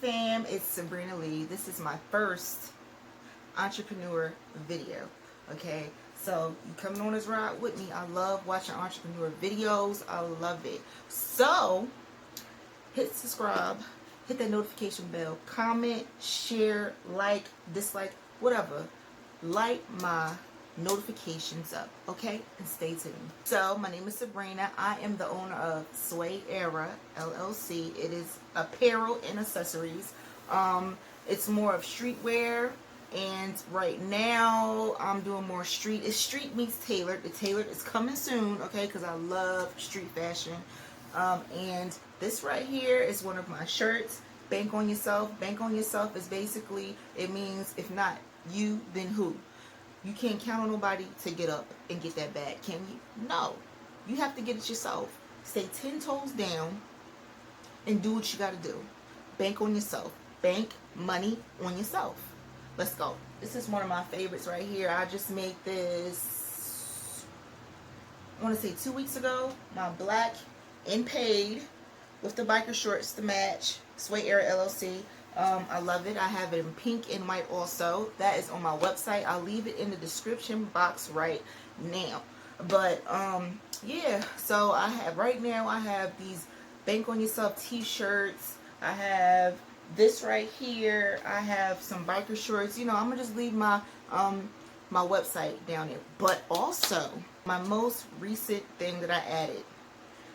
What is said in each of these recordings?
fam, it's Sabrina Lee. This is my first entrepreneur video. Okay, so you coming on this ride with me. I love watching entrepreneur videos. I love it. So hit subscribe, hit that notification bell, comment, share, like, dislike, whatever. Light my notifications up, okay, and stay tuned. So my name is Sabrina. I am the owner of SWAYERA LLC. It is apparel and accessories. It's more of streetwear, and right now I'm doing more street. It's street meets tailored. The tailored is coming soon, okay, because I love street fashion. And this right here is one of my shirts. Bank on yourself. Bank on yourself is basically, it means if not you, then who? You can't count on nobody to get up and get that bag, can you? No. You have to get it yourself. Stay 10 toes down and do what you got to do. Bank on yourself. Bank money on yourself. Let's go. This is one of my favorites right here. I just made this, I want to say 2 weeks ago. My black and paid with the biker shorts to match. SWAYERA LLC. I love it. I have it in pink and white also. That is on my website. I'll leave it in the description box right now. But yeah, so I have right now, I have these Bank on Yourself t-shirts. I have this right here. I have some biker shorts. You know, I'm gonna just leave my my website down there. But also my most recent thing that I added,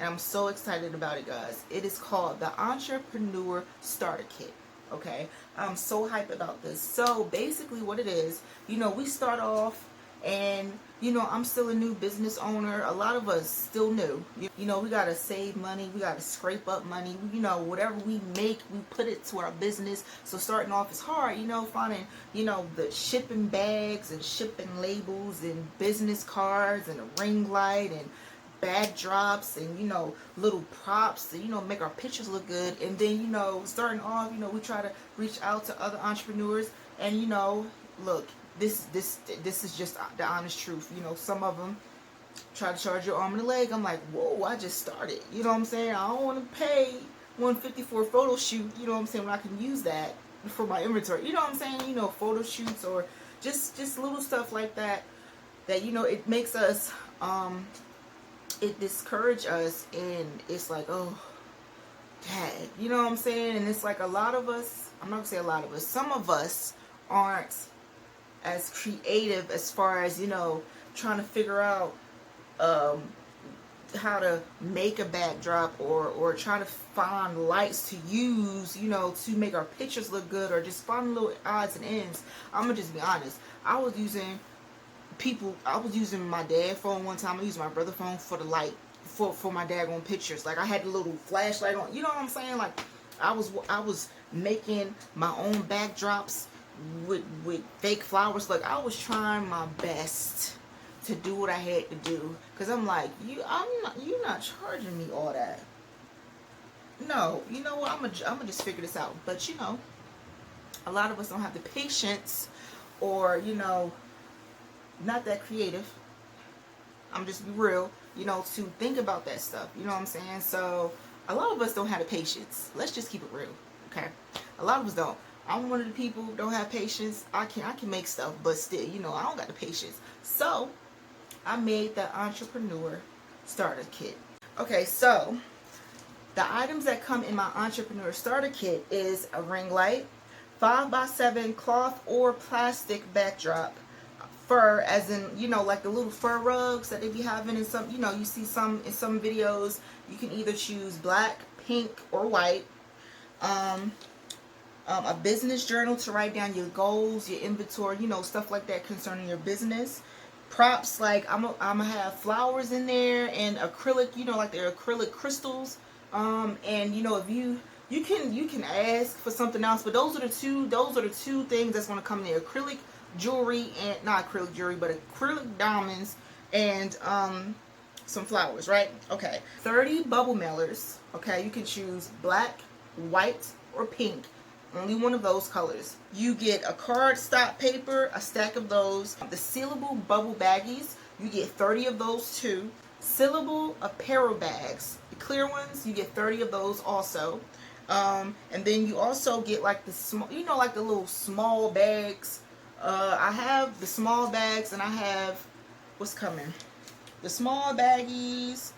and I'm so excited about it, guys. It is called the Entrepreneur Starter Kit. Okay, I'm so hyped about this. So basically what it is, you know, we start off and, you know, I'm still a new business owner. A lot of us still new. You know, we got to save money. We got to scrape up money. You know, whatever we make, we put it to our business. So starting off is hard, you know, finding, you know, the shipping bags and shipping labels and business cards and a ring light and backdrops and, you know, little props to, you know, make our pictures look good. And then, you know, starting off, you know, we try to reach out to other entrepreneurs, and, you know, look, this is just the honest truth. You know, some of them try to charge your arm and a leg. I'm like, whoa, I just started. You know what I'm saying? I don't want to pay $150 for a photo shoot. You know what I'm saying? When I can use that for my inventory. You know what I'm saying? You know, photo shoots or just little stuff like that. That, you know, it makes us it discourages us, and it's like, oh, dad, you know what I'm saying? And it's like a lot of us, I'm not gonna say a lot of us, some of us aren't as creative as far as, you know, trying to figure out how to make a backdrop or trying to find lights to use, you know, to make our pictures look good, or just find little odds and ends. I'm gonna just be honest. I was using my dad's phone one time. I used my brother's phone for the light for my daggone pictures. Like, I had the little flashlight on. You know what I'm saying? Like, I was making my own backdrops with fake flowers. Like, I was trying my best to do what I had to do, because I'm like, you're not charging me all that. No, you know what? I'm gonna just figure this out. But, you know, a lot of us don't have the patience, or, you know, not that creative. I'm just be real, you know, to think about that stuff. You know what I'm saying? So a lot of us don't have the patience. Let's just keep it real, okay? A lot of us don't. I'm one of the people who don't have patience. I can make stuff, but still, you know, I don't got the patience. So I made the Entrepreneur Starter Kit. Okay, so the items that come in my Entrepreneur Starter Kit is a ring light, 5x7 cloth or plastic backdrop, fur, as in, you know, like the little fur rugs that they be having in some, you know, you see some in some videos. You can either choose black, pink, or white. A business journal to write down your goals, your inventory, you know, stuff like that concerning your business. Props, like I'm gonna have flowers in there, and acrylic, you know, like they're acrylic crystals. And, you know, if you can ask for something else, but those are the two things that's gonna come in there: acrylic jewelry, and not acrylic jewelry, but acrylic diamonds, and some flowers, right? Okay, 30 bubble mailers. Okay, you can choose black, white, or pink. Only one of those colors. You get a card stock paper, a stack of those. The sealable bubble baggies, you get 30 of those too. Sealable apparel bags, the clear ones, you get 30 of those also. And then you also get like the small, you know, like the little small bags. I have the small bags, and I have, what's coming? The small baggies,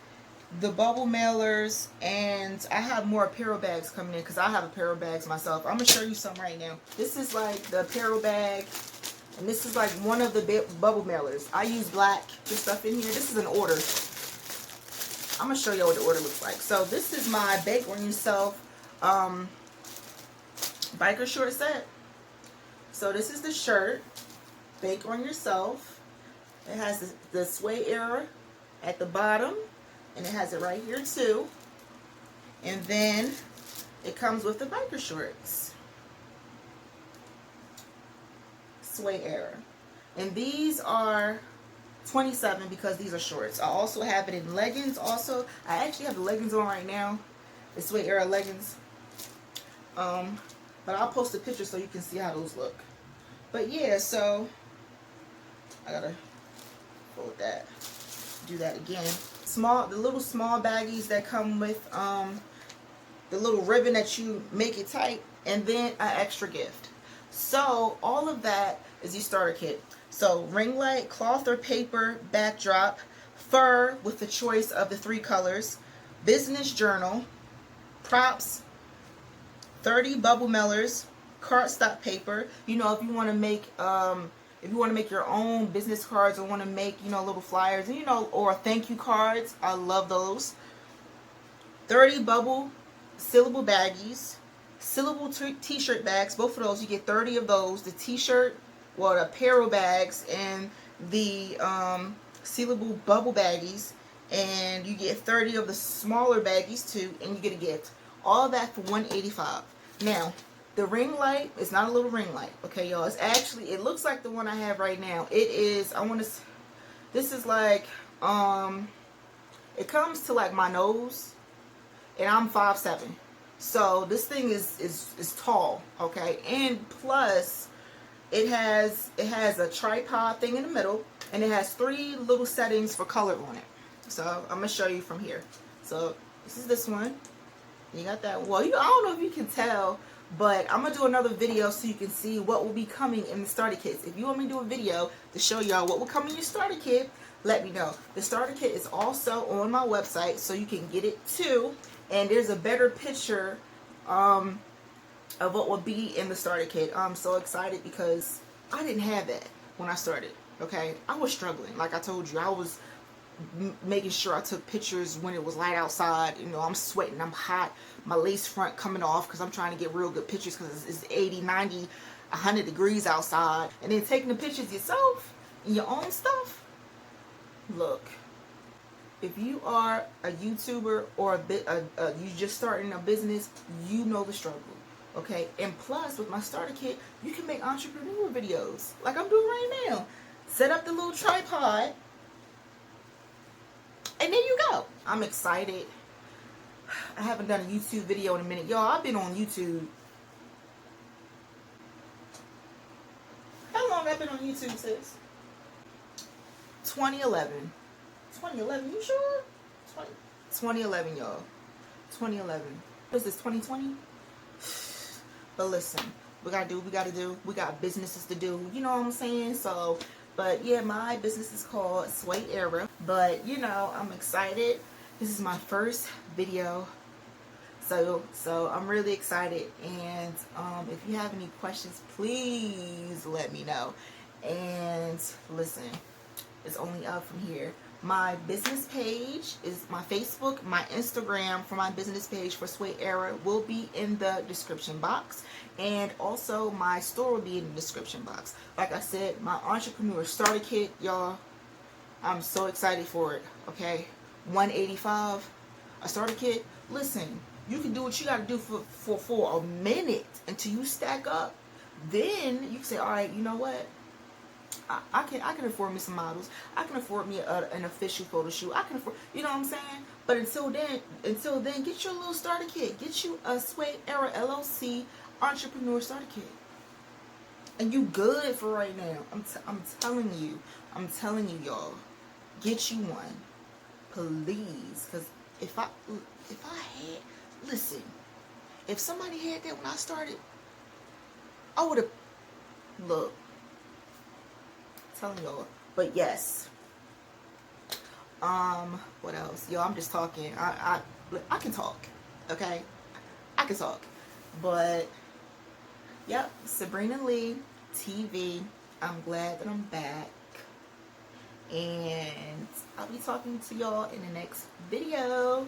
the bubble mailers, and I have more apparel bags coming in because I have apparel bags myself. I'm gonna show you some right now. This is like the apparel bag, and this is like one of the bubble mailers. I use black, this stuff in here. This is an order. I'm gonna show you what the order looks like. So this is my Bake on Yourself biker short set. So this is the shirt, Bake on Yourself. It has the SWAYERA at the bottom, and it has it right here too. And then it comes with the biker shorts, SWAYERA. And these are $27 because these are shorts. I also have it in leggings also. I actually have the leggings on right now. The SWAYERA leggings. But I'll post a picture so you can see how those look. But yeah, so I gotta fold that. Do that again. The little small baggies that come with the little ribbon that you make it tight, and then an extra gift. So all of that is your starter kit. So ring light, cloth or paper backdrop, fur with the choice of the 3 colors, business journal, props, 30 bubble mailers, cardstock paper. You know, if you want to make your own business cards, or want to make, you know, little flyers, you know, or thank you cards, I love those. 30 bubble sealable baggies, sealable t-shirt bags. Both of those, you get 30 of those. The t-shirt, well, the apparel bags, and the sealable bubble baggies, and you get 30 of the smaller baggies too, and you get a gift. All that for $185. Now, the ring light is not a little ring light, okay, y'all. It's actually, it looks like the one I have right now. It is, this is like, it comes to like my nose, and I'm 5'7". So this thing is tall, okay, and plus it has a tripod thing in the middle, and it has 3 little settings for color on it. So I'm gonna show you from here. So this is this one. You got that. Well, I don't know if you can tell, but I'm gonna do another video so you can see what will be coming in the starter kits. If you want me to do a video to show y'all what will come in your starter kit, let me know. The starter kit is also on my website, so you can get it too. And there's a better picture of what will be in the starter kit. I'm so excited because I didn't have that when I started. Okay, I was struggling. Like I told you, I was making sure I took pictures when it was light outside. You know, I'm sweating, I'm hot, my lace front coming off because I'm trying to get real good pictures because it's 80, 90, 100 degrees outside. And then taking the pictures yourself in your own stuff. Look, if you are a YouTuber or you just starting a business, you know the struggle. Okay, and plus with my starter kit, you can make entrepreneur videos like I'm doing right now. Set up the little tripod, and there you go. I'm excited. I haven't done a YouTube video in a minute. Y'all, I've been on YouTube. How long have I been on YouTube, sis? 2011. 2011, you sure? 2011, y'all. 2011. What is this, 2020? But listen, we gotta do what we gotta do. We got businesses to do. You know what I'm saying? So, but yeah, my business is called SWAYERA. But, you know, I'm excited. This is my first video. So I'm really excited. And if you have any questions, please let me know. And listen, it's only up from here. My business page is my Facebook, my Instagram for my business page for SWAYERA will be in the description box. And also my store will be in the description box. Like I said, my entrepreneur starter kit, y'all, I'm so excited for it. Okay, $185, a starter kit. Listen, you can do what you got to do for a minute until you stack up. Then you can say, all right, you know what? I can afford me some models. I can afford me an official photo shoot. I can afford, you know what I'm saying? But until then, get your little starter kit. Get you a SWAYERA LLC entrepreneur starter kit, and you good for right now. I'm telling you, y'all, get you one, please. Cause if I had, listen, If somebody had that when I started, I would have, look, telling y'all. But yes. What else? Yo, I'm just talking. I can talk. Okay? I can talk. But yep, Sabrina Lee TV. I'm glad that I'm back. And I'll be talking to y'all in the next video.